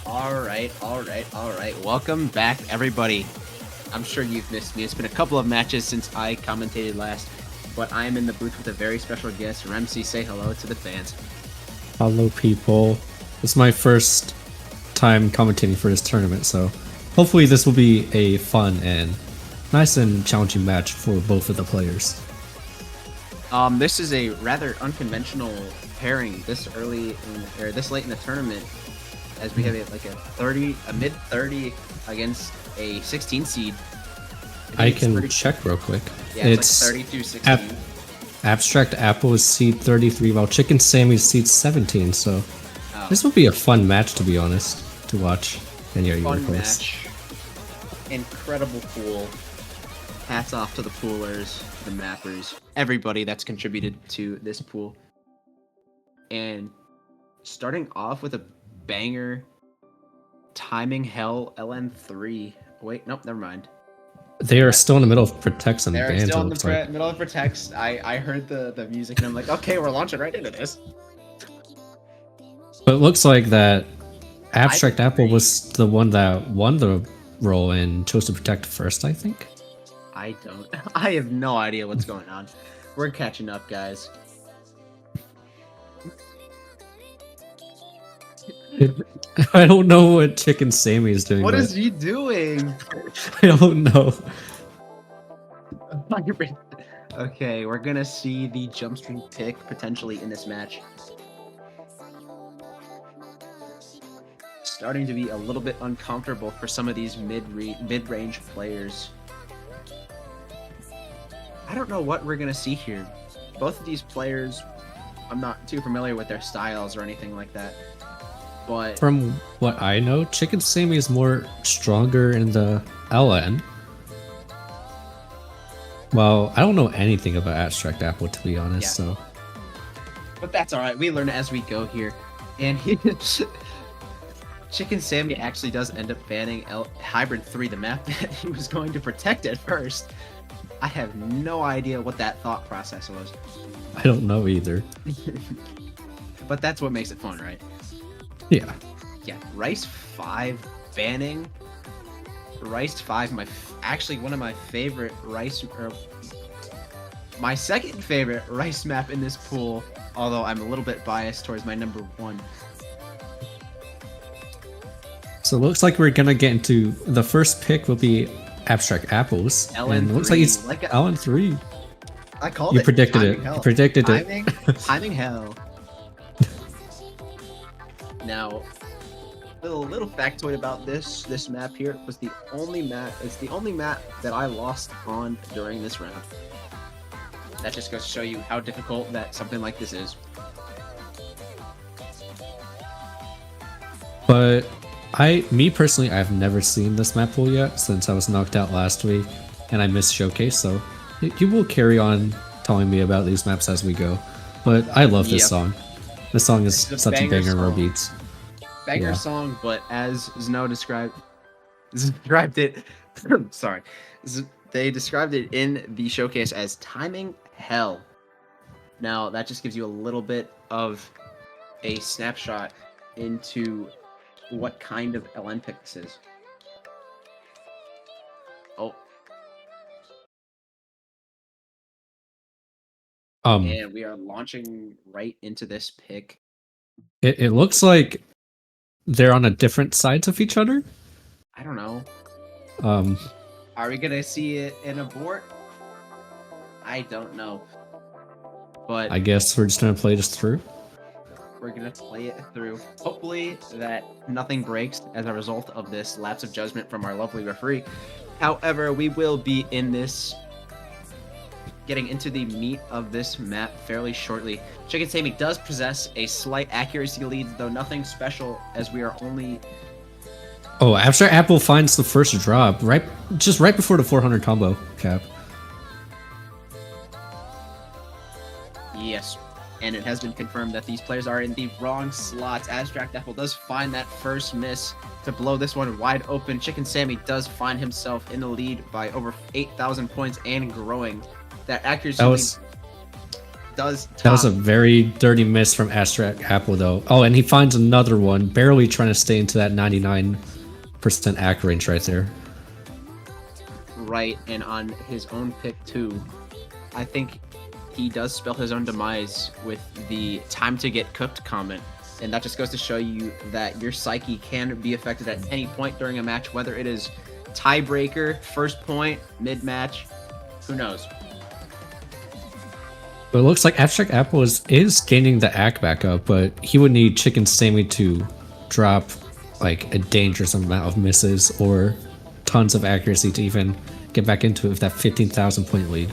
Alright. Welcome back, everybody. I'm sure you've missed me. It's been a couple of matches since I commentated last, but I'm in the booth with a very special guest. Remsi, say hello to the fans. Hello, people. It's my first time commentating for this tournament, so hopefully this will be a fun and nice and challenging match for both of the players. This is a rather unconventional pairing this early or this late in the tournament, as we have a mid 30 against a 16 seed. I can check real quick. Yeah, it's like 32-16. AbstractApple is seed 33, while Chicken Sammy is seed 17. So this will be a fun match, to be honest, to watch. And fun match. Incredible pool. Hats off to the poolers, the mappers, everybody that's contributed to this pool. And starting off with a banger, Timing Hell LN3. Wait, nope, never mind. They are still in the middle of Protects and They're Bans. still in the middle of Protects. I heard the music and I'm like, okay, we're launching right into this. But it looks like that AbstractApple was the one that won the role and chose to protect first, I think. I have no idea what's going on. We're catching up, guys. I don't know what Chicken Sammy is doing. What is he doing? I don't know. Okay, we're gonna see the jump stream pick potentially in this match. Starting to be a little bit uncomfortable for some of these mid-range players. I don't know what we're gonna see here. Both of these players, I'm not too familiar with their styles or anything like that. But from what I know, Chicken Sammy is more stronger in the LN. Well, I don't know anything about AbstractApple, to be honest. So, but that's all right. We learn as we go here. And Chicken Sammy actually does end up banning Hybrid 3, the map that he was going to protect at first. I have no idea what that thought process was. I don't know either. But that's what makes it fun, right? Yeah. Yeah, Rice 5 banning. Rice 5, actually one of my favorite Rice, my second favorite Rice map in this pool, although I'm a little bit biased towards my number 1. So it looks like we're gonna get into the first pick will be AbstractApple's. LN3, and it looks like it's like LN3. I called it. You predicted it. You predicted it. Timing Hell. Now, a little factoid about this map here. It's the only map that I lost on during this round. That just goes to show you how difficult that something like this is. But me personally, I've never seen this map pool yet since I was knocked out last week and I missed Showcase, so you will carry on telling me about these maps as we go. But I love this song. This song is such a banger in beats. Banger song, but as Znow described it, sorry, they described it in the showcase as Timing Hell. Now that just gives you a little bit of a snapshot into what kind of LN pick this is. Oh. And we are launching right into this pick. It looks like they're on a different sides of each other. I don't know. Are we gonna see it in abort? I don't know. But I guess we're just gonna play this through. We're gonna play it through. Hopefully that nothing breaks as a result of this lapse of judgment from our lovely referee. However, we will be in this, getting into the meat of this map fairly shortly. Chicken Sammy does possess a slight accuracy lead, though nothing special, as we are only... Oh, AbstractApple finds the first drop just right before the 400 combo cap. Yes, and it has been confirmed that these players are in the wrong slots. AbstractApple does find that first miss to blow this one wide open. Chicken Sammy does find himself in the lead by over 8,000 points and growing. That accuracy does That was top. a very dirty miss from AbstractApple though. Oh, and he finds another one, barely trying to stay into that 99% act range right there. Right, and on his own pick too. I think he does spell his own demise with the time to get cooked comment. And that just goes to show you that your psyche can be affected at any point during a match, whether it is tiebreaker, first point, mid-match, who knows. But it looks like AbstractApple is gaining the act back up, but he would need Chicken Sammy to drop like a dangerous amount of misses or tons of accuracy to even get back into it with that 15,000 point lead.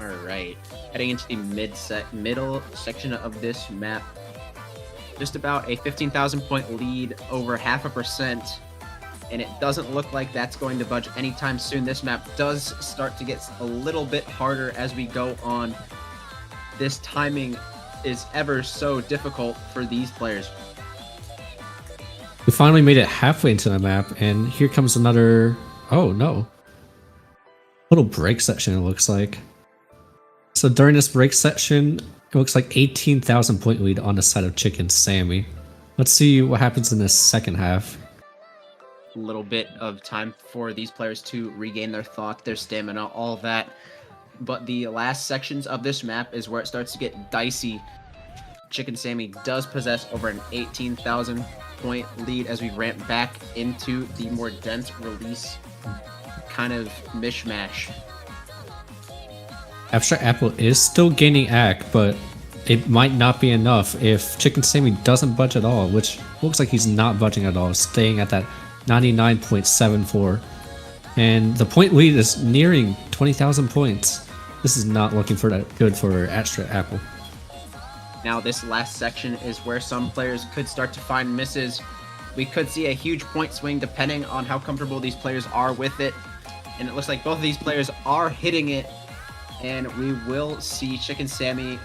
Alright, heading into the middle section of this map. Just about a 15,000 point lead, over 0.5%, and it doesn't look like that's going to budge anytime soon. This map does start to get a little bit harder as we go on. This timing is ever so difficult for these players. We finally made it halfway into the map, and here comes another... Oh, no. Little break section, it looks like. So during this break section, it looks like 18,000 point lead on the side of Chicken Sammy. Let's see what happens in this second half. A little bit of time for these players to regain their thought, their stamina, all that. But the last sections of this map is where it starts to get dicey. Chicken Sammy does possess over an 18,000 point lead as we ramp back into the more dense release kind of mishmash. AbstractApple is still gaining act, but it might not be enough if Chicken Sammy doesn't budge at all, which looks like he's not budging at all, staying at that 99.74. And the point lead is nearing 20,000 points. This is not looking for that good for AbstractApple. Now this last section is where some players could start to find misses. We could see a huge point swing depending on how comfortable these players are with it. And it looks like both of these players are hitting it. And we will see Chicken Sammy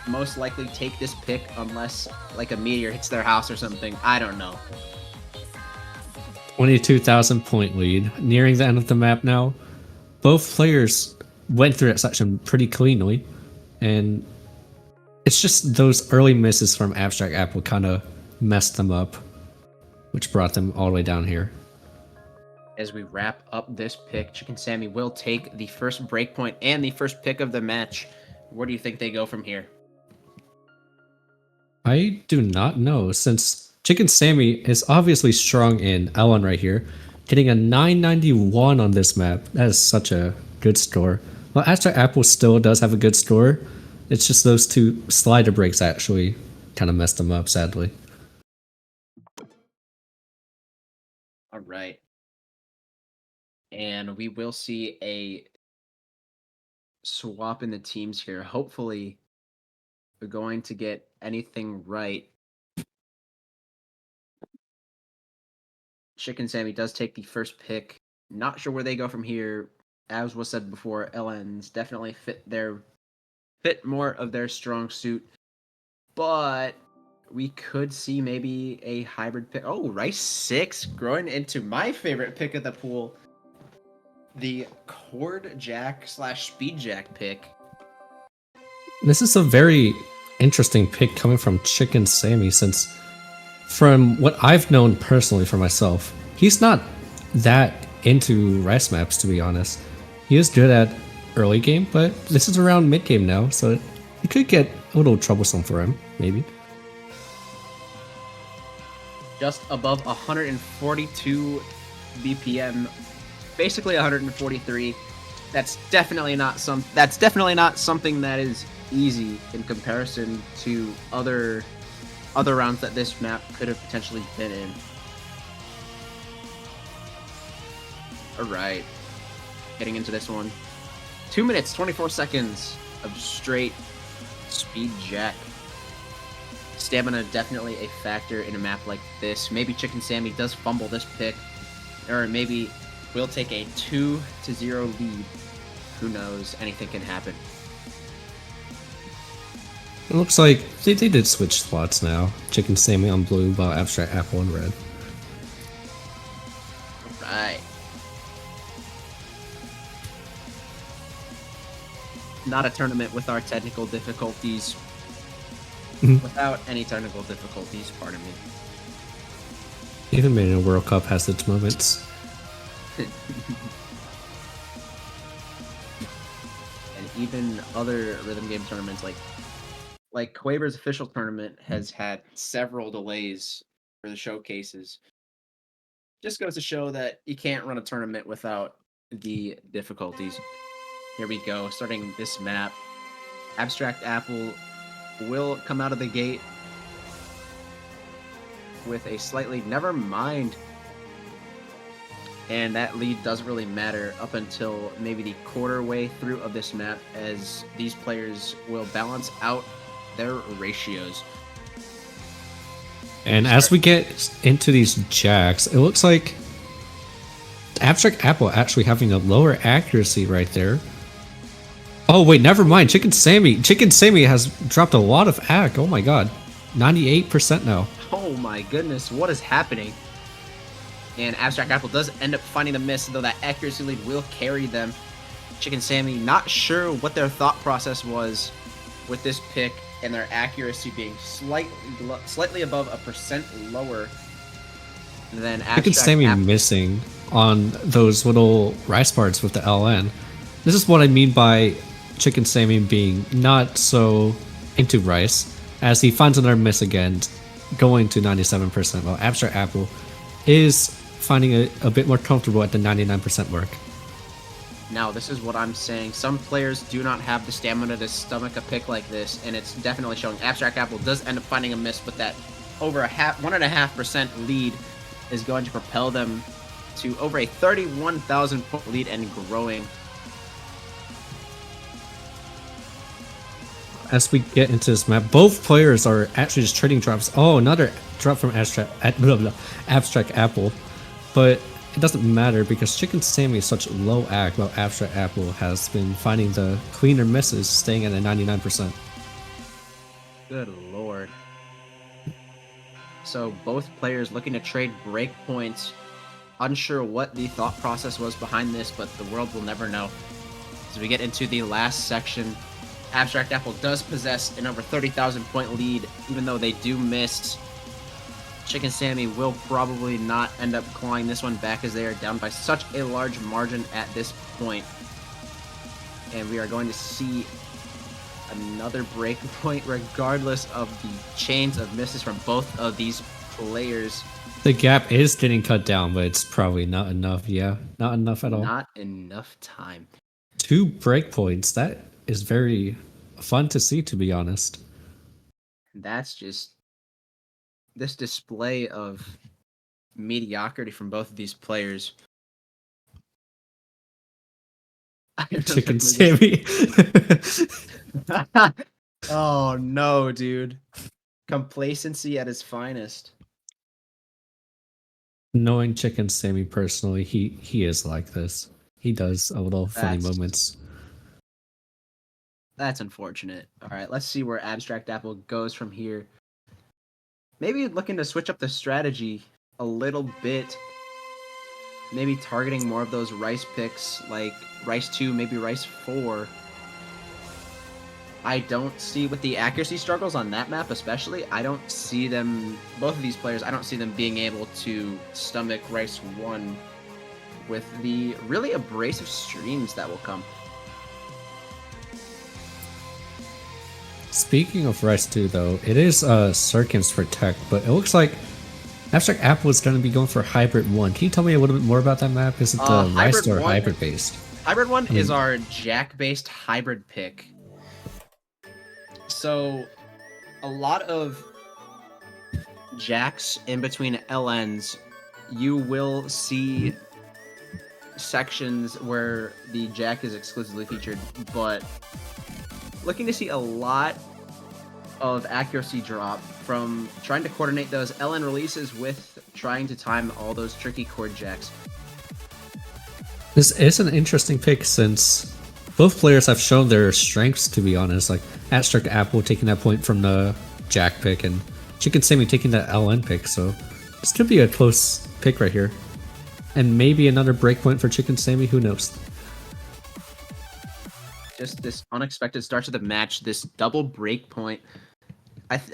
most likely take this pick unless like a meteor hits their house or something. I don't know. 22,000 point lead, nearing the end of the map now. Both players went through that section pretty cleanly, and it's just those early misses from AbstractApple kind of messed them up, which brought them all the way down here. As we wrap up this pick, Chicken Sammy will take the first breakpoint and the first pick of the match. Where do you think they go from here? I do not know, since Chicken Sammy is obviously strong in L1 right here, hitting a 991 on this map. That is such a good score. Well, AbstractApple still does have a good score. It's just those two slider breaks actually kind of messed them up, sadly. All right. And we will see a swap in the teams here. Hopefully, we're going to get anything right. Chicken Sammy does take the first pick. Not sure where they go from here. As was said before, LNs definitely fit more of their strong suit. But we could see maybe a hybrid pick. Oh, Ro16 growing into my favorite pick of the pool. The Chord Jack / Speed Jack pick. This is a very interesting pick coming from Chicken Sammy, since from what I've known personally for myself, he's not that into rice maps, to be honest. He is good at early game, but this is around mid game now, so it could get a little troublesome for him, maybe. Just above 142 BPM, basically 143. That's definitely not something that is easy in comparison to other rounds that this map could have potentially been in. All right, getting into this one. 2 minutes, 24 seconds of straight speed jack. Stamina definitely a factor in a map like this. Maybe Chicken Sammy does fumble this pick, or maybe we'll take a 2-0 lead. Who knows? Anything can happen. It looks like they did switch slots now. Chicken Sammy on blue, while AbstractApple on red. Right. not a tournament with our technical difficulties. Mhm. Without any technical difficulties, pardon me. Even being in a World Cup has its moments. And even other rhythm game tournaments like Quaver's official tournament has had several delays for the showcases. Just goes to show that you can't run a tournament without the difficulties. Here we go, starting this map. AbstractApple will come out of the gate with a slightly never mind. And that lead doesn't really matter up until maybe the quarter way through of this map, as these players will balance out their ratios. And as we get into these jacks, it looks like AbstractApple actually having a lower accuracy right there. Oh wait, never mind. Chicken Sammy has dropped a lot of AC. Oh my god, 98% now. Oh my goodness, what is happening? And AbstractApple does end up finding the miss, though that accuracy lead will carry them. Chicken Sammy, not sure what their thought process was with this pick, and their accuracy being slightly above a percent lower than Chicken Sammy missing on those little rice parts with the LN. This is what I mean by Chicken Sammy being not so into rice, as he finds another miss again, going to 97%, while AbstractApple is finding it a bit more comfortable at the 99% mark. Now, this is what I'm saying. Some players do not have the stamina to stomach a pick like this, and it's definitely showing. AbstractApple does end up finding a miss, but that over 1.5% lead is going to propel them to over a 31,000 point lead and growing. As we get into this map, both players are actually just trading drops. Oh, another drop from AbstractApple. But it doesn't matter because Chicken Sammy is such low AC, while AbstractApple has been finding the cleaner misses, staying at a 99%. Good lord. So both players looking to trade breakpoints. Unsure what the thought process was behind this, but the world will never know. As we get into the last section, AbstractApple does possess an over 30,000 point lead, even though they do miss. Chicken Sammy will probably not end up clawing this one back, as they are down by such a large margin at this point. And we are going to see another break point regardless of the chains of misses from both of these players. The gap is getting cut down, but it's probably not enough. Yeah, not enough at all. Not enough time. 2 breakpoints. That is very fun to see, to be honest. That's just this display of mediocrity from both of these players. Chicken Sammy. Oh no, dude. Complacency at its finest. Knowing Chicken Sammy personally, he is like this. He does a little funny moments. That's unfortunate. All right, let's see where AbstractApple goes from here. Maybe looking to switch up the strategy a little bit. Maybe targeting more of those rice picks, like rice 2, maybe rice 4. I don't see, with the accuracy struggles on that map especially, I don't see them, both of these players, I don't see them being able to stomach rice 1 with the really abrasive streams that will come. Speaking of rice 2 though, it is Circum's Protect, but it looks like AbstractApple is going to be going for Hybrid 1. Can you tell me a little bit more about that map? Is it the rice or hybrid based? Hybrid 1 is our jack based hybrid pick. So a lot of jacks in between LNs, you will see sections where the jack is exclusively featured, but looking to see a lot of accuracy drop from trying to coordinate those LN releases with trying to time all those tricky chord jacks. This is an interesting pick since both players have shown their strengths, to be honest. Like AbstractApple taking that point from the jack pick and Chicken Sammy taking that LN pick, so this could be a close pick right here. And maybe another breakpoint for Chicken Sammy, who knows? just this unexpected start to the match, this double break point.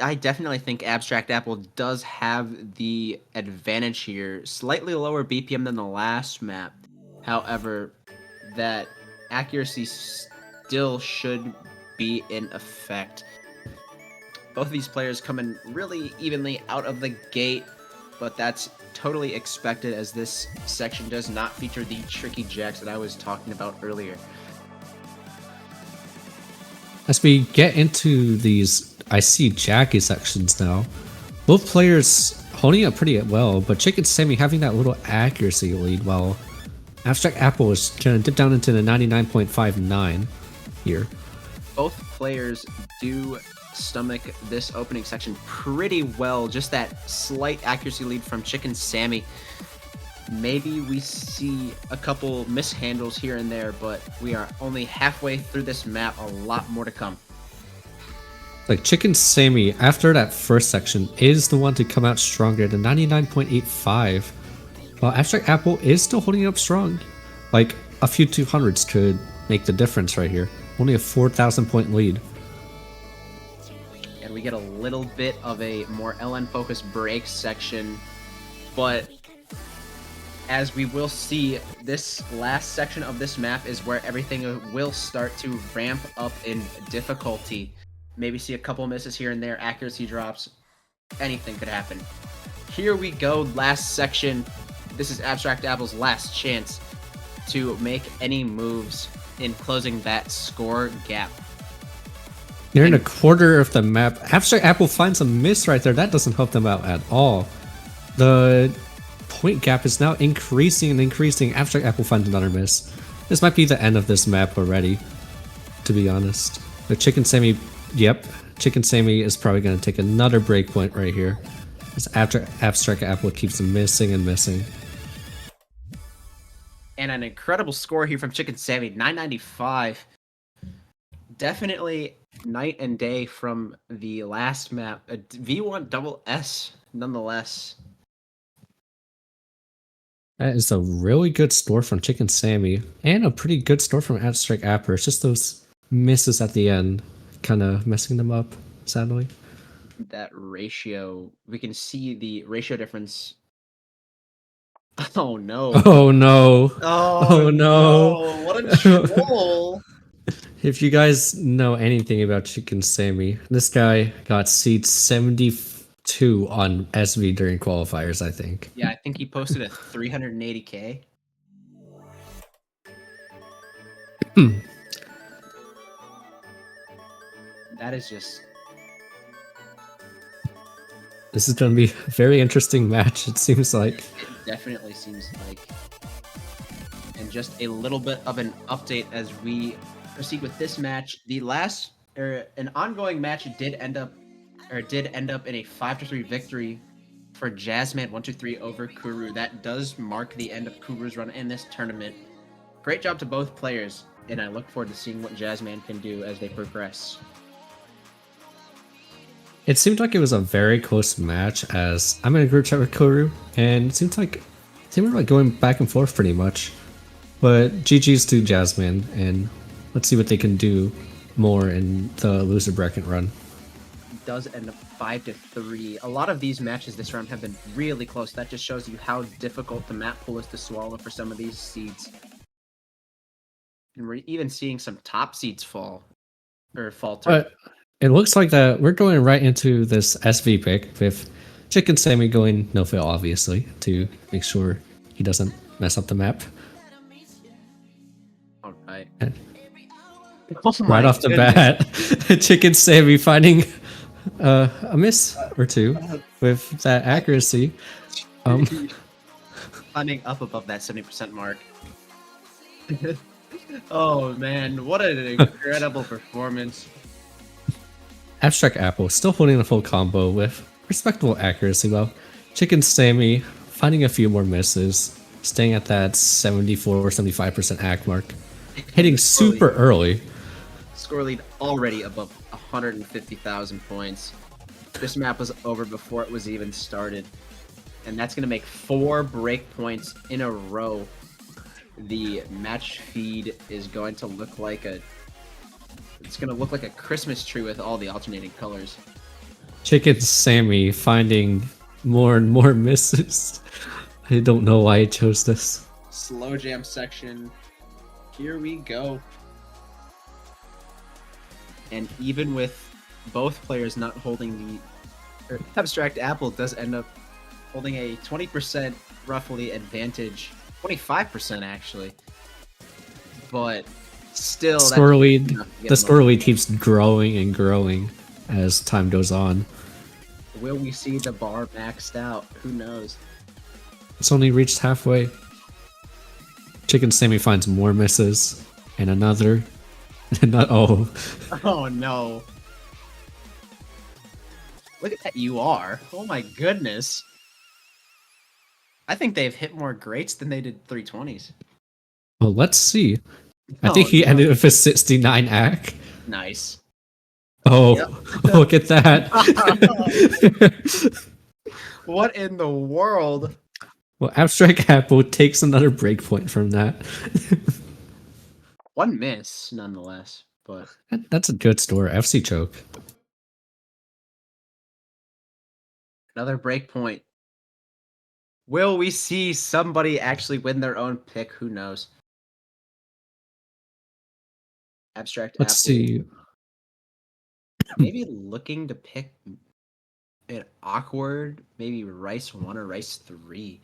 I definitely think AbstractApple does have the advantage here. Slightly lower BPM than the last map. However, that accuracy still should be in effect. Both of these players come in really evenly out of the gate, but that's totally expected as this section does not feature the tricky jacks that I was talking about earlier. As we get into these I see Jackie sections now. Both players holding up pretty well, but Chicken Sammy having that little accuracy lead while AbstractApple is trying to dip down into the 99.59 here. Both players do stomach this opening section pretty well. Just that slight accuracy lead from Chicken Sammy. Maybe we see a couple mishandles here and there, but we are only halfway through this map. A lot more to come. Like Chicken Sammy, after that first section, is the one to come out stronger than 99.85. While AbstractApple is still holding up strong. Like a few 200s could make the difference right here. Only a 4,000 point lead. And we get a little bit of a more LN focused break section, but as we will see, this last section of this map is where everything will start to ramp up in difficulty. Maybe see a couple misses here and there, accuracy drops, anything could happen. Here we go, last section. This is AbstractApple's last chance to make any moves in closing that score gap. Near in a quarter of the map, AbstractApple finds a miss right there. That doesn't help them out at all. The point gap is now increasing and increasing. AbstractApple finds another miss. This might be the end of this map already, to be honest. The Chicken Sammy, yep, Chicken Sammy is probably going to take another breakpoint right here. As AbstractApple keeps missing and missing. And an incredible score here from Chicken Sammy, 995. Definitely night and day from the last map. A V1 double S, nonetheless. That is a really good store from Chicken Sammy, and a pretty good store from AbstractApple. It's just those misses at the end kind of messing them up, sadly. That ratio, we can see the ratio difference. Oh no. Oh no. Oh no. What a troll. If you guys know anything about Chicken Sammy, this guy got seed 72 on SV during qualifiers, I think. Yeah, I think he posted a 380k. That is just... This is going to be a very interesting match, it seems like. It definitely seems like. And just a little bit of an update as we proceed with this match. The last, an ongoing match did end up in a 5-3 victory for Jazzman123 over Kuru. That does mark the end of Kuru's run in this tournament. Great job to both players, and I look forward to seeing what Jazzman can do as they progress. It seemed like it was a very close match, as I'm in a group chat with Kuru, and it seems like they were like going back and forth pretty much. But GG's to Jasmine, and let's see what they can do more in the loser bracket run. It does end up 5-3. A lot of these matches this round have been really close. That just shows you how difficult the map pool is to swallow for some of these seeds. And we're even seeing some top seeds fall. Or falter. But it looks like that we're going right into this SV pick with Chicken Sammy going no fail, obviously, to make sure he doesn't mess up the map. Alright. Right off the bat, Chicken Sammy finding a miss or two with that accuracy. Climbing up above that 70% mark. Oh man, what an incredible performance. AbstractApple still holding a full combo with respectable accuracy, while Chicken Sammy finding a few more misses, staying at that 74 or 75% act mark, hitting super early. Score lead already above 150,000 points. This map was over before it was even started. And that's going to make 4 breakpoints in a row. The match feed is going to look like a It's gonna look like a Christmas tree with all the alternating colors. Chicken Sammy finding more and more misses. I don't know why I chose this. Slow jam section. Here we go. And even with both players not holding the AbstractApple does end up holding a 20% roughly advantage, 25% actually. But still, Score lead, the score lead keeps growing and growing as time goes on. Will we see the bar maxed out? Who knows? It's only reached halfway. Chicken Sammy finds more misses and another. And not Oh no. Look at that UR. Oh my goodness. I think they've hit more greats than they did 320s. Well, let's see. I think he ended with a 69 AC. Nice. Oh, yep. Look at that. What in the world? Well, AbstractApple takes another breakpoint from that. One miss, nonetheless, but that's a good score. FC choke. Another breakpoint. Will we see somebody actually win their own pick? Who knows? AbstractApple. Let's see. Maybe looking to pick an awkward, maybe Ro16 or Ro16.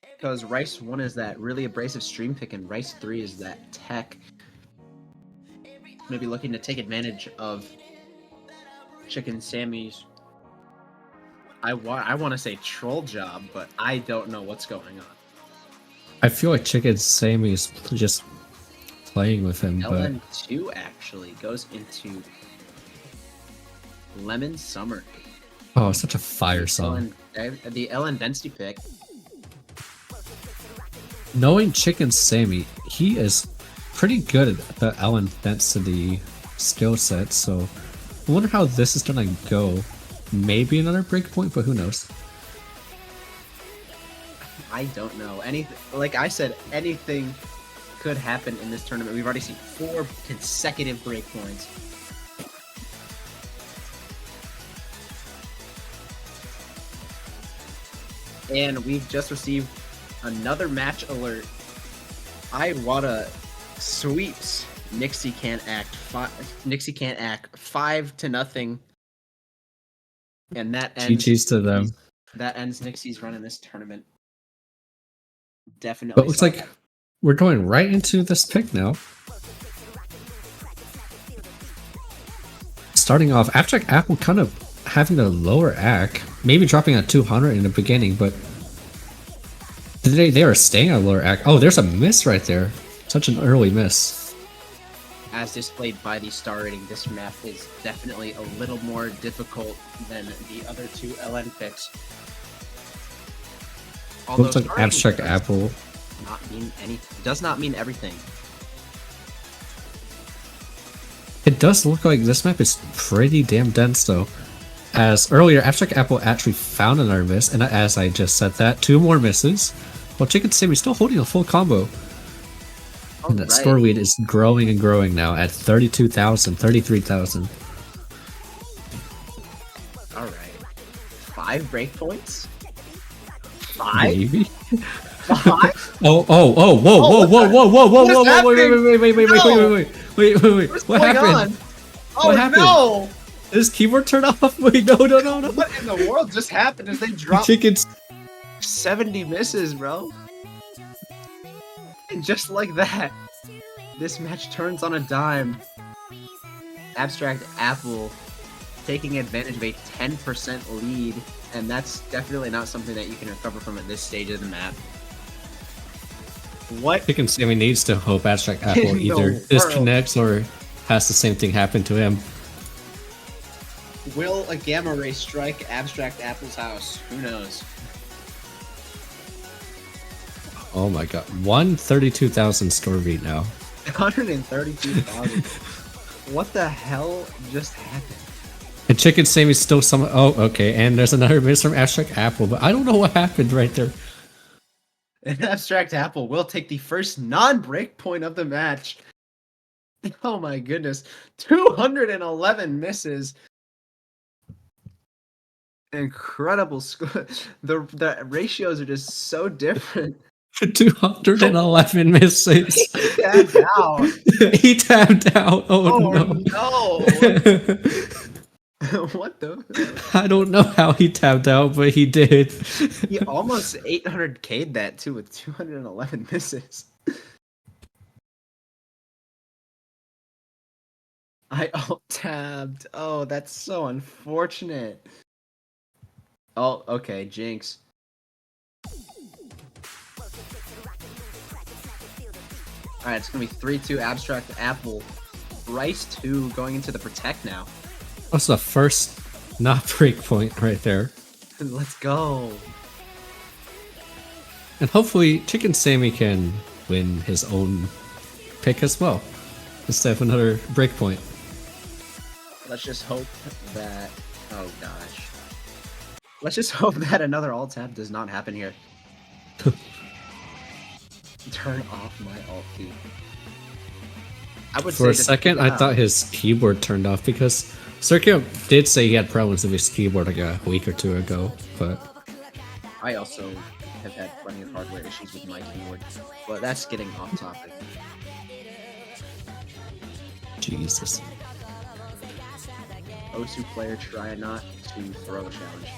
Because Ro16 is that really abrasive stream pick and Ro16 is that tech. Maybe looking to take advantage of Chicken Sammy's, I want to say troll job, but I don't know what's going on. I feel like Chicken Sammy's just playing with him. LN2 actually goes into Lemon Summer. Oh, such a fire song. The LN density pick. Knowing Chicken Sammy, he is pretty good at the LN density skill set, so I wonder how this is gonna go. Maybe another breakpoint, but who knows? I don't know. Like I said, anything could happen in this tournament. We've already seen 4 consecutive breakpoints. And we've just received another match alert. Iwata sweeps Nixie Can't Act 5-0. And that ends GG's to them. That ends Nixie's run in this tournament. Definitely. But it looks like we're going right into this pick now. Starting off, AbstractApple kind of having the lower AC, maybe dropping at 200 in the beginning, but they are staying at lower AC. Oh, there's a miss right there. Such an early miss. As displayed by the star rating, this map is definitely a little more difficult than the other 2 LN picks. Although looks like AbstractApple does not mean everything. It does look like this map is pretty damn dense though. As earlier, AbstractApple actually found another miss, and as I just said that, 2 more misses. While Chicken Sammy's still holding a full combo. And that score lead is growing and growing now at 32,000, 33,000. Alright. 5 breakpoints? 5? Maybe? 5? Whoa, wait. What happened? Oh no! Did his keyboard turn off? Wait, no. What in the world just happened as they dropped Chickens 70 misses, bro? And just like that, this match turns on a dime. AbstractApple taking advantage of a 10% lead, and that's definitely not something that you can recover from at this stage of the map. What? Chicken Sammy needs to hope AbstractApple either disconnects or has the same thing happen to him. Will a gamma ray strike AbstractApple's house? Who knows? Oh my god, 132,000 store beat now. 132,000. What the hell just happened? And Chicken Sammy's still some. Oh, okay, and there's another miss from AbstractApple, but I don't know what happened right there. And AbstractApple will take the first non-break point of the match. Oh my goodness. 211 misses. Incredible score. The ratios are just so different. 211 misses. He tapped out. He tapped out. Oh, Oh no. no. What the? I don't know how he tapped out, but he did. He almost 800K'd that too with 211 misses. I alt-tabbed. Oh, that's so unfortunate. Oh, okay, Jinx. Alright, it's gonna be 3-2 AbstractApple. Ro16 going into the Protect now. That's the first not break point right there. Let's go. And hopefully Chicken Sammy can win his own pick as well, instead of another breakpoint. Let's just hope that... Oh gosh. Let's just hope that another alt-tab does not happen here. Turn off my alt key. I would For a say second, I thought his keyboard turned off because Sergio did say he had problems with his keyboard like a week or two ago, but... I also have had plenty of hardware issues with my keyboard, but that's getting off topic. Jesus. Osu player try not to throw a challenge.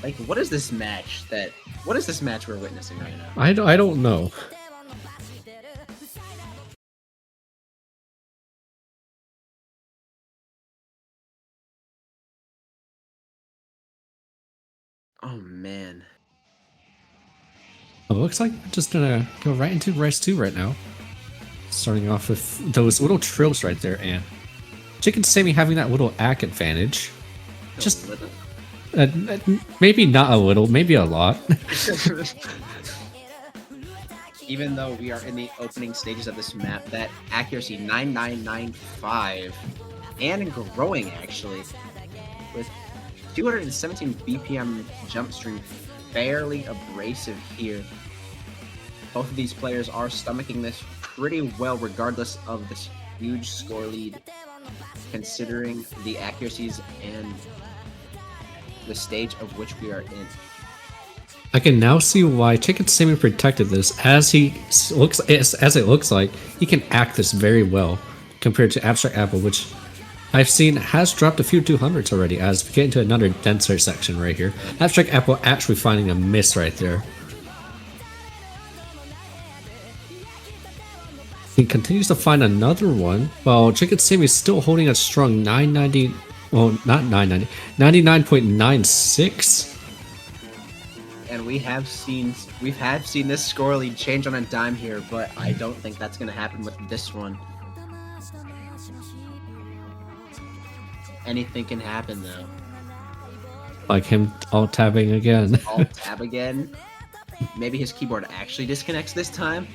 Like, what is this match we're witnessing right now? I don't know. Oh man. Oh, it looks like we're just gonna go right into Ro16 right now. Starting off with those little trills right there, and Chicken Sammy having that little ack advantage. Just maybe not a little, maybe a lot. Even though we are in the opening stages of this map, that accuracy 9995 and growing actually with 217 BPM jump stream, fairly abrasive here. Both of these players are stomaching this pretty well regardless of this huge score lead, considering the accuracies and the stage of which we are in. I can now see why Chicken Sammy protected this, as it looks like he can act this very well compared to AbstractApple, which I've seen has dropped a few 200s already. As we get into another denser section right here, AbstractApple actually finding a miss right there. He continues to find another one, while Chicken Sammy is still holding a strong 990. Well, not 990, 99.96. And we have seen this score lead change on a dime here, but I don't think that's gonna happen with this one. Anything can happen though. Like him alt tabbing again. Alt tab again. Maybe his keyboard actually disconnects this time.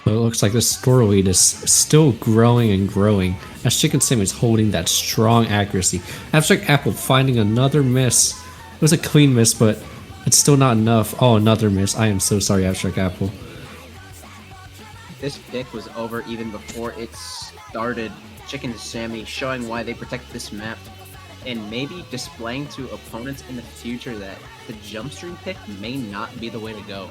But it looks like the score lead is still growing and growing, as Chicken Sammy is holding that strong accuracy. AbstractApple finding another miss. It was a clean miss, but it's still not enough. Oh, another miss. I am so sorry, AbstractApple. This pick was over even before it started. Chicken Sammy showing why they protect this map, and maybe displaying to opponents in the future that the jump stream pick may not be the way to go.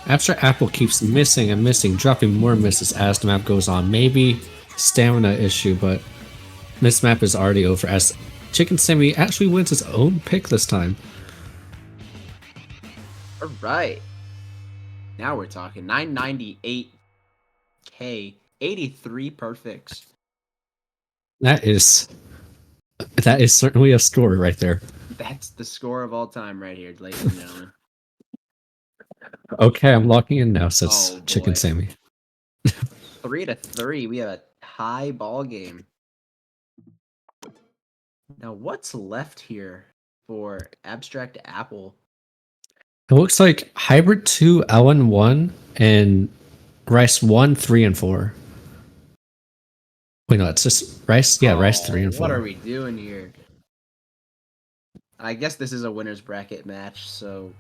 AbstractApple keeps missing and missing, dropping more misses as the map goes on. Maybe stamina issue, but this map is already over as Chicken Sammy actually wins his own pick this time. Alright. Now we're talking 998K, 83 perfects. That is certainly a score right there. That's the score of all time right here, ladies and gentlemen. Okay, I'm locking in now, says Oh, Chicken Sammy. 3-3, we have a tie ball game. Now, what's left here for AbstractApple? It looks like Hybrid 2, LN1, and Rice 1, 3, and 4. Wait, no, it's just Rice. Yeah, Rice 3 and 4. What are we doing here? I guess this is a winner's bracket match, so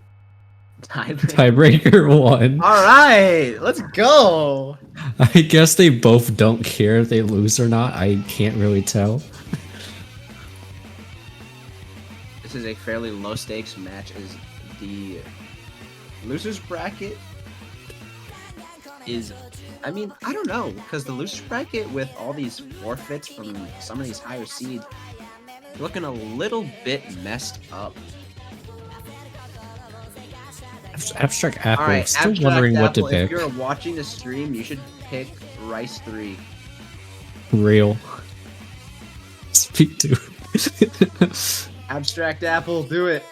tiebreaker. Tiebreaker 1. All right, let's go. I guess they both don't care if they lose or not. I can't really tell. This is a fairly low stakes match. Is the losers bracket is, I mean, I don't know, because the losers bracket with all these forfeits from some of these higher seeds looking a little bit messed up. AbstractApple. All right, Still wondering what to AbstractApple, pick. if you're watching the stream, you should pick Rice 3. Real. Speak to. AbstractApple, do it.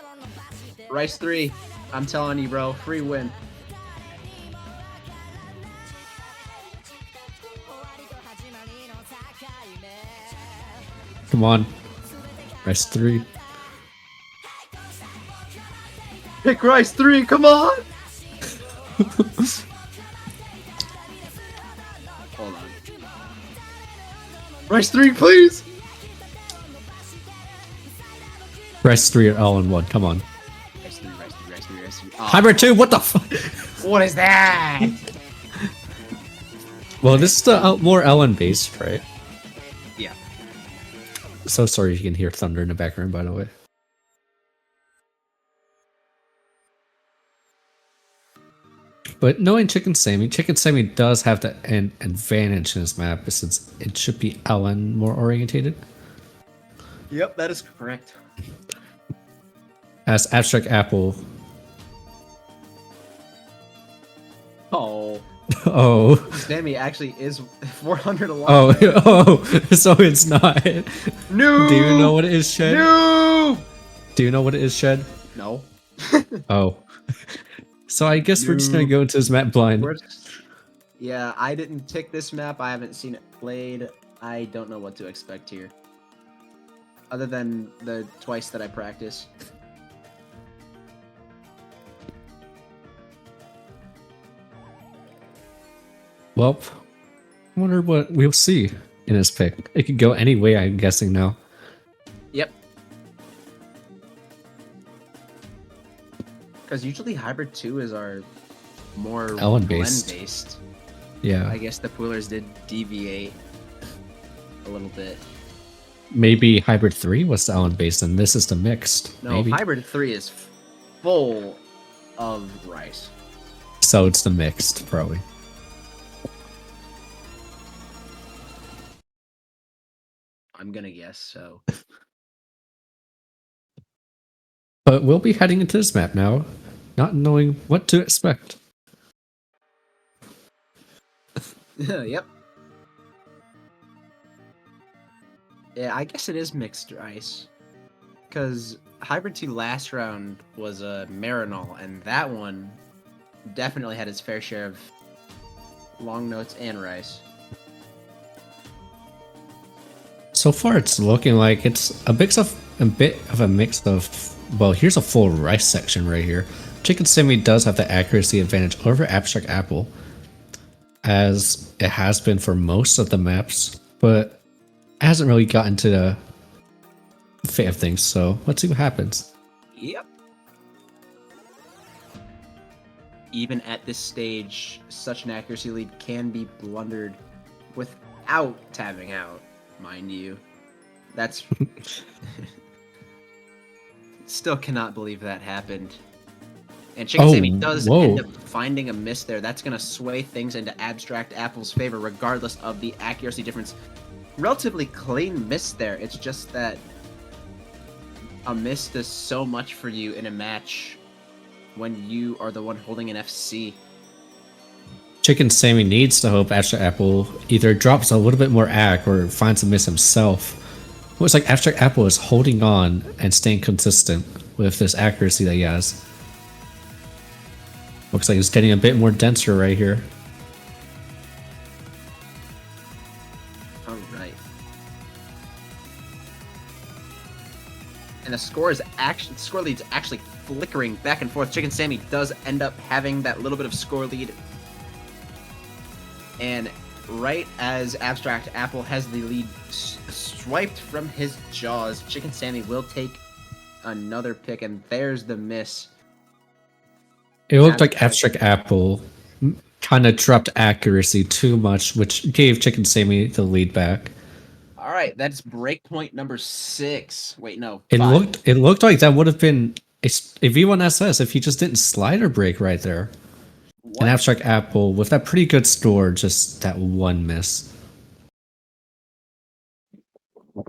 Rice 3. I'm telling you, bro. Free win. Come on. Rest 3. Pick Rice 3, come on! Hold on. Rice 3, please! Rest 3 are all in one. Come on. Rice 3, Rice 3, Rice 3, Rice 3. Oh, Hybrid 2, what the fuck? what is that? Well, this is the more Ellen based, right? Yeah. So sorry you can hear thunder in the background, by the way. But knowing Chicken Sammy does have an advantage in this map since it should be Ellen more orientated. Yep, that is correct. As AbstractApple. Oh. Oh. Sammy actually is 400 alive. Oh, so it's not. No! Do you know what it is, Shed? No! Do you know what it is, Shed? No. Oh. So I guess we're just gonna go into this map blind. Yeah, I didn't tick this map. I haven't seen it played. I don't know what to expect here. Other than the twice that I practice. Well, I wonder what we'll see in his pick. It could go any way, I'm guessing now. Yep. Because usually Hybrid 2 is our more Ellen based. blend-based. Yeah. I guess the poolers did deviate a little bit. Maybe Hybrid 3 was the Ellen based and this is the mixed. No, maybe. Hybrid 3 is full of rice. So it's the mixed, probably. I'm gonna guess so. But we'll be heading into this map now, not knowing what to expect. Yep. Yeah, I guess it is mixed rice. Because Hybrid 2 last round was a Marinol, and that one definitely had its fair share of long notes and rice. So far, it's looking like it's a bit of a mix of. Well, here's a full rice section right here. Chicken Sammy does have the accuracy advantage over AbstractApple, as it has been for most of the maps, but hasn't really gotten to the fit of things. So let's see what happens. Yep. Even at this stage, such an accuracy lead can be blundered without tabbing out, mind you. That's... Still cannot believe that happened. And Chicken Sammy does end up finding a miss there. That's going to sway things into AbstractApple's favor, regardless of the accuracy difference. Relatively clean miss there. It's just that a miss does so much for you in a match when you are the one holding an FC. Chicken Sammy needs to hope AbstractApple either drops a little bit more ac or finds a miss himself. Looks like AbstractApple is holding on and staying consistent with this accuracy that he has. Looks like it's getting a bit more denser right here. Alright. And the score lead's actually flickering back and forth. Chicken Sammy does end up having that little bit of score lead. And right as AbstractApple has the lead swiped from his jaws, Chicken Sammy will take another pick, and there's the miss. It looked like AbstractApple kind of dropped accuracy too much, which gave Chicken Sammy the lead back. All right, that's breakpoint number 6. Wait, no, It 5. looked like that would have been a V1SS if he just didn't slider break right there. What? An AbstractApple with that pretty good score, just that one miss.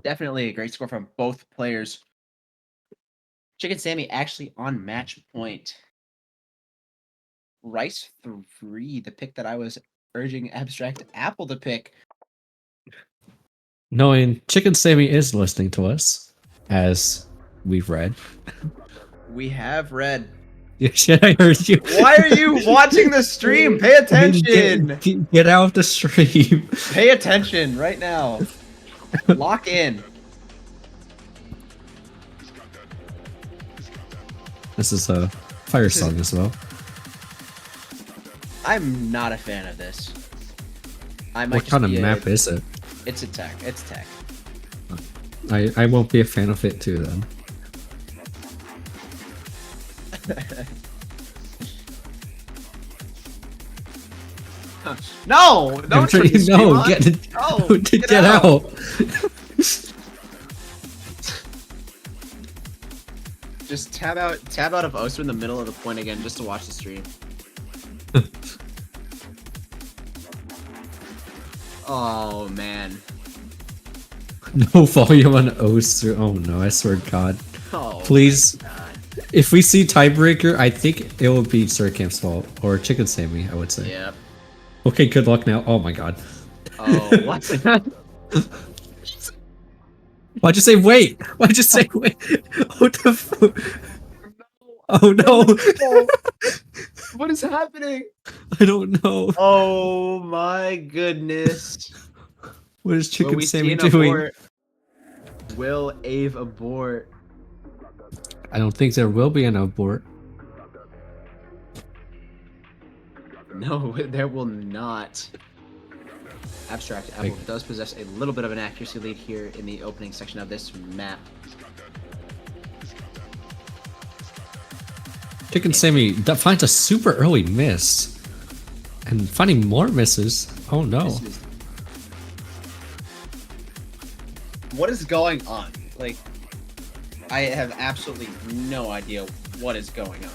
Definitely a great score from both players. Chicken Sammy actually on match point. Rice 3, the pick that I was urging AbstractApple to pick. Knowing Chicken Sammy is listening to us, as we've read. We have read. Yeah, shit, I heard you. Why are you watching the stream? Pay attention. Get out of the stream. Pay attention right now. Lock in. This is a fire song as well. I'm not a fan of this. What kind of map is it? It's a tech. It's tech. I won't be a fan of it too then. No! Don't turn the stream on. Get out. Just tab out of Oster in the middle of the point again just to watch the stream. Oh man. No volume on Oster. Oh no, I swear to God. Oh, please. If we see tiebreaker, I think it will be Surcamp's fault. Or Chicken Sammy, I would say. Yep. Okay, good luck now. Oh my God. Oh, what? Why'd you say wait? Why'd you say wait? What the fuck? Oh no. What is happening? I don't know. Oh my goodness. What is Chicken Sammy doing? Abort? Will Ave abort? I don't think there will be an abort. No, there will not. AbstractApple does possess a little bit of an accuracy lead here in the opening section of this map. Chicken Sammy finds a super early miss. And finding more misses. Oh no. What is going on? Like, I have absolutely no idea what is going on.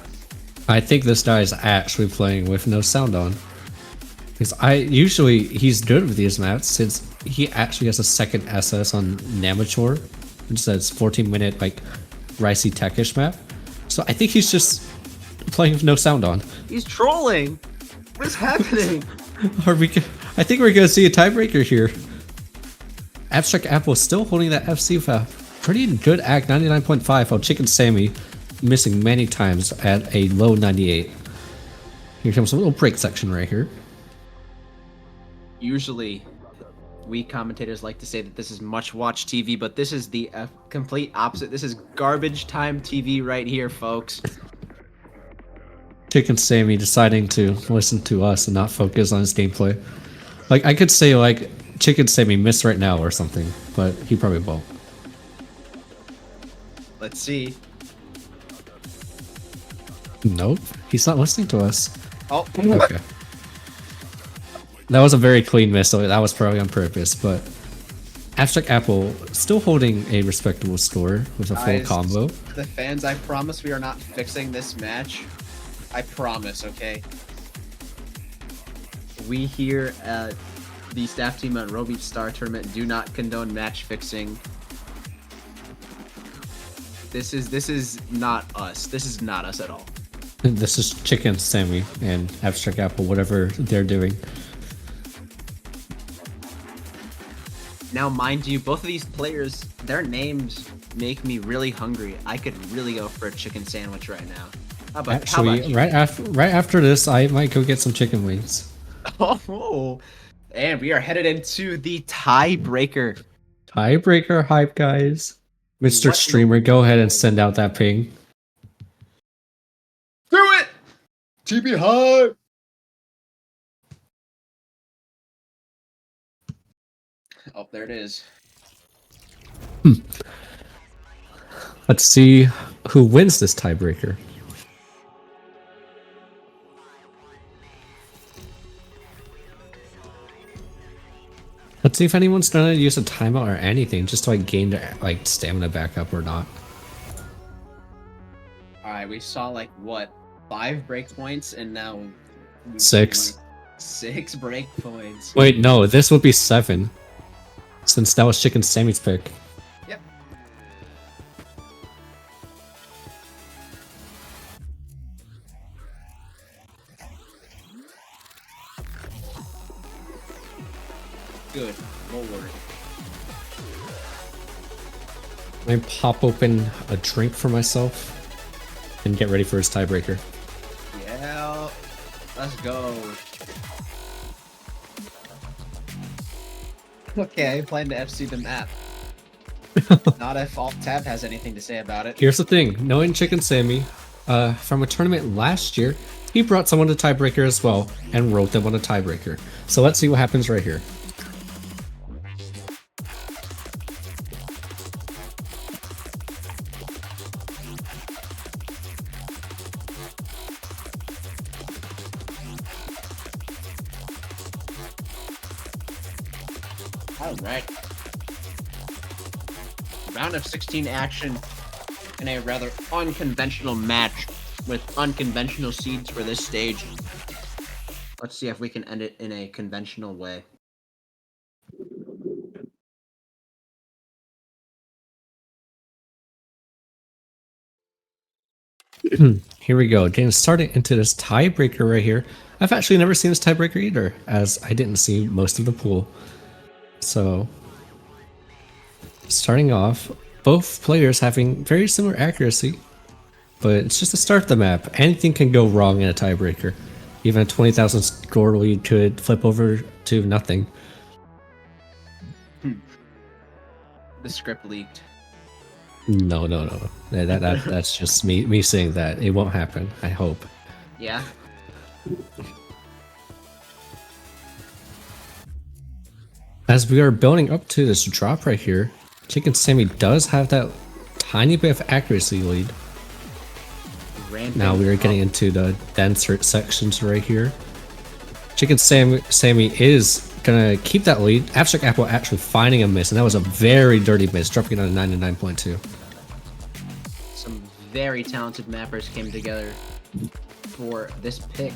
I think this guy is actually playing with no sound on. Because he's good with these maps since he actually has a second SS on Namature, which says 14-minute like ricey techish map. So I think he's just playing with no sound on. He's trolling. What is happening? I think we're gonna see a tiebreaker here. AbstractApple still holding that FC with a pretty good act 99.5, while Chicken Sammy missing many times at a low 98. Here comes a little break section right here. Usually, we commentators like to say that this is much watch TV, but this is the complete opposite. This is garbage time TV right here, folks. Chicken Sammy deciding to listen to us and not focus on his gameplay. Like, I could say, like, Chicken Sammy missed right now or something, but he probably won't. Let's see. Nope, he's not listening to us. Oh, okay. That was a very clean miss, so that was probably on purpose, but AbstractApple still holding a respectable score with a full combo. The fans, I promise we are not fixing this match. I promise, okay? We here at the staff team at Ro16 Star Tournament do not condone match fixing. This is not us. This is not us at all. This is Chicken Sammy and AbstractApple, whatever they're doing. Now, mind you, both of these players, their names make me really hungry. I could really go for a chicken sandwich right now. How about Actually, right after this, I might go get some chicken wings. Oh, and we are headed into the tiebreaker. Tiebreaker hype, guys. Mr. Streamer, go ahead and send out that ping. Do it! TB hype! Oh, there it is. Let's see who wins this tiebreaker. Let's see if anyone's gonna use a timeout or anything, just to like gain their like stamina back up or not. Alright, we saw like what, 5 breakpoints, and now 6. 6 breakpoints. Wait, no, this would be 7, since that was Chicken Sammy's pick. Yep. Good lord. I pop open a drink for myself and get ready for his tiebreaker. Yeah, let's go. Okay, I plan to FC the map. Not if Alt-Tab has anything to say about it. Here's the thing, knowing Chicken Sammy, from a tournament last year, he brought someone to tiebreaker as well and wrote them on a tiebreaker. So let's see what happens right here. Alright. Round of 16 action in a rather unconventional match with unconventional seeds for this stage. Let's see if we can end it in a conventional way. Here we go, getting started into this tiebreaker right here. I've actually never seen this tiebreaker either, as I didn't see most of the pool. So, starting off, both players having very similar accuracy, but it's just the start of the map. Anything can go wrong in a tiebreaker. Even a 20,000 score lead could flip over to nothing. The script leaked. No. That's just me saying that. It won't happen, I hope. Yeah. As we are building up to this drop right here, Chicken Sammy does have that tiny bit of accuracy lead. Now we are getting into the denser sections right here. Chicken Sammy is gonna keep that lead. AbstractApple actually finding a miss, and that was a very dirty miss, dropping it on a 99.2. Some very talented mappers came together for this pick.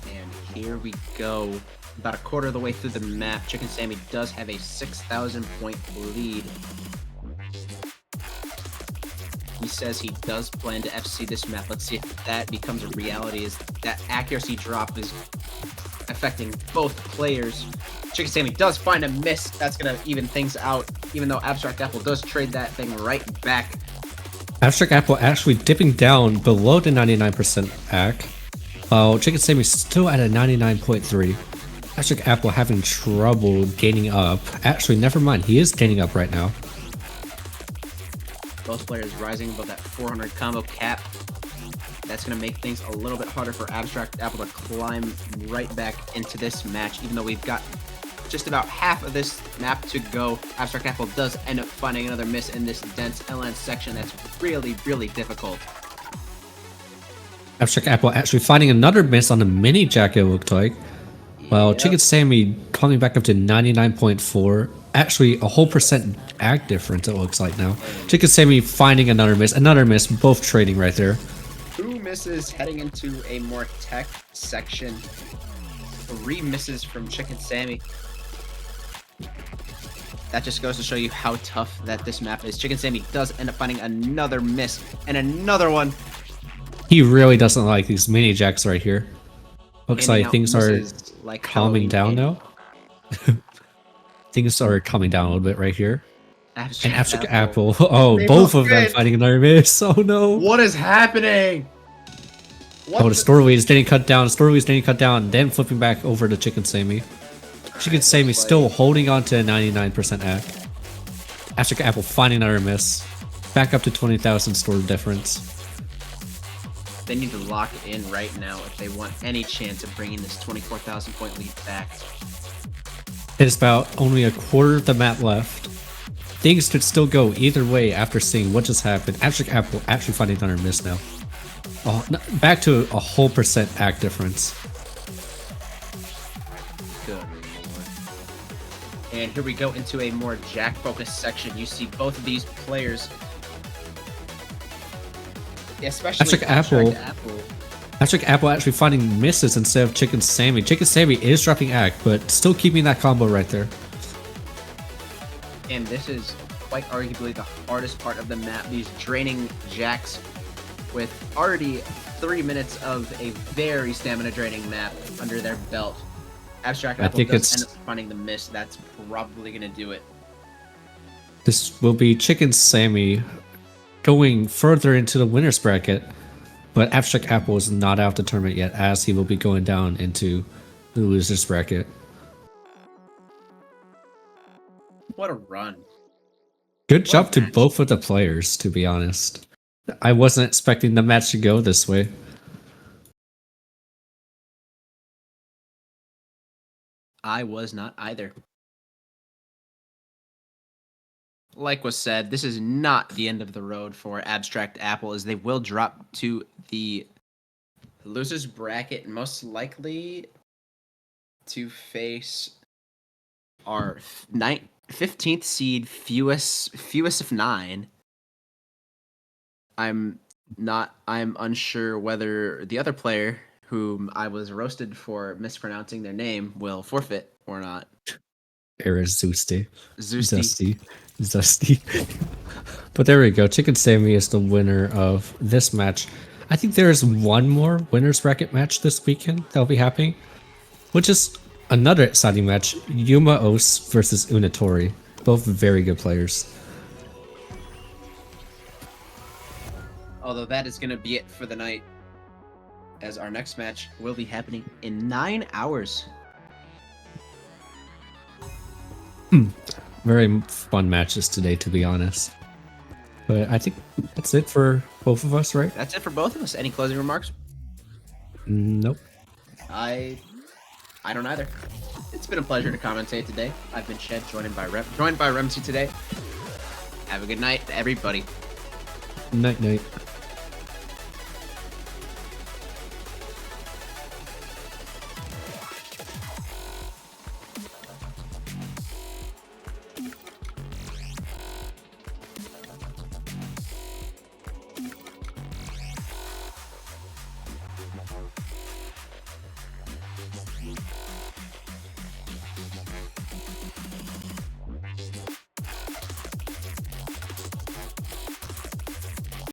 And here we go. About a quarter of the way through the map, Chicken Sammy does have a 6,000 point lead. He says he does plan to FC this map. Let's see if that becomes a reality, as that accuracy drop is affecting both players. Chicken Sammy does find a miss. That's going to even things out, even though AbstractApple does trade that thing right back. AbstractApple actually dipping down below the 99% AC, while Chicken Sammy's still at a 99.3. AbstractApple having trouble gaining up. Actually, never mind. He is gaining up right now. Both players rising above that 400 combo cap. That's going to make things a little bit harder for AbstractApple to climb right back into this match. Even though we've got just about half of this map to go, AbstractApple does end up finding another miss in this dense LN section that's really, really difficult. AbstractApple actually finding another miss on the mini jack, it looked like. Well, Yep. Chicken Sammy coming back up to 99.4. Actually, a whole percent ag difference, it looks like now. Chicken Sammy finding another miss, both trading right there. 2 misses heading into a more tech section. 3 misses from Chicken Sammy. That just goes to show you how tough that this map is. Chicken Sammy does end up finding another miss and another one. He really doesn't like these mini jacks right here. Looks Handing like out things are misses like calming Halloween down candy. now. Things are coming down a little bit right here. And AbstractApple. AbstractApple. Oh, They both both of them did. fighting another miss. Oh no. What is happening? What Oh, the store lead is getting cut down, then flipping back over to Chicken Sammy. Chicken Sammy still holding on to a 99% AC. AbstractApple finding another miss. Back up to 20,000 store difference. They need to lock it in right now if they want any chance of bringing this 24,000 point lead back. It's about only a quarter of the map left. things could still go either way after seeing what just happened. AbstractApple actually finding another miss now. Oh, back to a whole percent act difference. Good lord. And here we go into a more Jack-focused section. You see both of these players, especially AbstractApple actually finding misses instead of Chicken Sammy. Chicken Sammy is dropping act, but still keeping that combo right there. And this is quite arguably the hardest part of the map. These draining Jacks with already 3 minutes of a very stamina draining map under their belt. AbstractApple does end up finding the miss. That's probably going to do it. This will be Chicken Sammy going further into the winner's bracket, but AbstractApple is not out of the tournament yet, as he will be going down into the loser's bracket. What a run. Good job to both of the players, to be honest. I wasn't expecting the match to go this way. I was not either. Like was said, this is not the end of the road for AbstractApple, as they will drop to the losers bracket, most likely to face our 15th seed, fewest of 9. I'm unsure whether the other player, whom I was roasted for mispronouncing their name, will forfeit or not. Zusty. But there we go. Chicken Sammy is the winner of this match. I think there is one more winner's bracket match this weekend that'll be happening, which is another exciting match. Yuma Os versus Unatori. Both very good players. Although that is going to be it for the night, as our next match will be happening in 9 hours. Very fun matches today, to be honest. But I think that's it for both of us, right? That's it for both of us. Any closing remarks? Nope. I don't either. It's been a pleasure to commentate today. I've been Shed, joined by Remsy today. Have a good night, everybody. Night.